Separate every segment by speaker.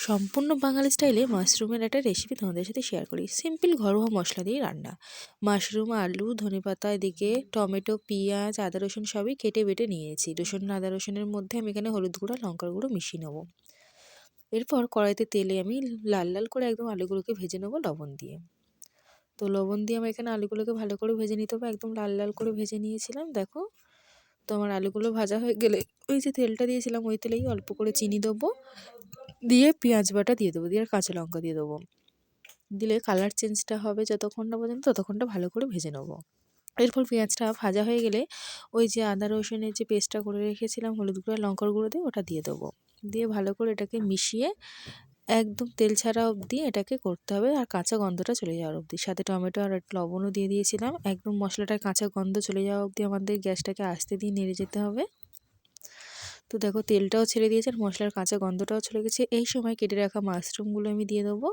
Speaker 1: সম্পূর্ণ বাঙালি স্টাইলে মাশরুমের একটা রেসিপি তোমাদের সাথে শেয়ার করি। সিম্পল ঘরোয়া মশলা দিয়ে রান্না। মাশরুম, আলু, ধনেপাতা, এদিকে টমেটো, পেঁয়াজ, আদা রসুন সবই কেটে বেটে নিয়েছি। রসুন আদা রসুনের মধ্যে আমি এখানে হলুদ গুঁড়ো লঙ্কার গুঁড়ো মিশিয়ে নেবো। এরপর কড়াইতে তেলে আমি লাল লাল করে একদম আলুগুলোকে ভেজে নেবো লবণ দিয়ে। তো লবণ দিয়ে আমার এখানে আলুগুলোকে ভালো করে ভেজে নিতে হবে। একদম লাল লাল করে ভেজে নিয়েছিলাম, দেখো। তো আমার আলুগুলো ভাজা হয়ে গেলে ওই যে তেলটা দিয়েছিলাম ওই তেলেই অল্প করে চিনি দেবো, দিয়ে পেঁয়াজ বাটা দিয়ে দেবো, দিয়ে আর কাঁচা লঙ্কা দিয়ে দেবো। দিলে কালার চেঞ্জটা হবে যতক্ষণ না পর্যন্ত ততক্ষণটা ভালো করে ভেজে নেবো। এরপর পেঁয়াজটা ভাজা হয়ে গেলে ওই যে আদা রসুনের যে পেস্টটা করে রেখেছিলাম হলুদ গুঁড়ো লঙ্কার গুঁড়ো দিয়ে ওটা দিয়ে দেবো। দিয়ে ভালো করে এটাকে মিশিয়ে একদম তেল ছাড়া অবধি এটাকে করতে হবে, আর কাঁচা গন্ধটা চলে যাওয়ার অবধি। সাথে টমেটো আর একটু লবণও দিয়ে দিয়েছিলাম। একদম মশলাটার কাঁচা গন্ধ চলে যাওয়া অবধি আমাদের গ্যাসটাকে আস্তে দিয়ে নেড়ে যেতে হবে। তো দেখো তেলটাও ছেড়ে দিয়েছে আর মশলার কাঁচা গন্ধটাও চলে গেছে। এই সময় কেটে রাখা মাশরুমগুলো আমি দিয়ে দেবো।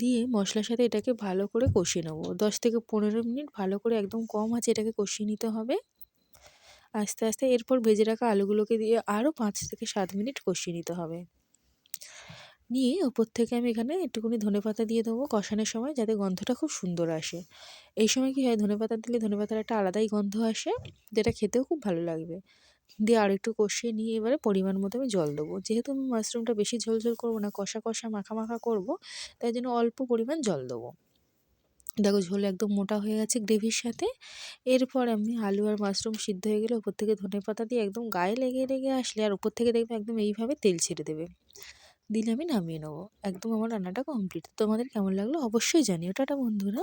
Speaker 1: দিয়ে মশলার সাথে এটাকে ভালো করে কষিয়ে নেবো। 10 থেকে 15 মিনিট ভালো করে একদম কম আঁচে এটাকে কষিয়ে নিতে হবে আস্তে আস্তে। এরপর ভেজে রাখা আলুগুলোকে দিয়ে আরও 5 থেকে 7 মিনিট কষিয়ে নিতে হবে। নিয়ে ওপর থেকে আমি এখানে একটুখানি ধনেপাতা দিয়ে দেবো কষানোর সময়, যাতে গন্ধটা খুব সুন্দর আসে। এই সময় কী হয়, ধনেপাতা দিলে ধনেপাতার একটা আলাদাই গন্ধ আসে, যেটা খেতেও খুব ভালো লাগবে। দিয়ে আরেকটু কষিয়ে নিয়ে এবারে পরিমাণ মতো আমি জল দেবো। যেহেতু আমি মাশরুমটা বেশি ঝোল ঝোল করবো না, কষা কষা মাখা মাখা করবো, তাই জন্য অল্প পরিমাণ জল দেবো। দেখো ঝোল একদম মোটা হয়ে গেছে গ্রেভির সাথে। এরপর আমি আলু আর মাশরুম সিদ্ধ হয়ে গেলে ওপর থেকে ধনেপাতা দিয়ে একদম গায়ে লেগে লেগে আসলে আর ওপর থেকে দেখবে একদম এইভাবে তেল ছেড়ে দেবে, দিলে আমি নামিয়ে নেবো। একদম আমার রান্নাটা কমপ্লিট। তোমাদের কেমন লাগলো অবশ্যই জানিও। টাটা বন্ধুরা।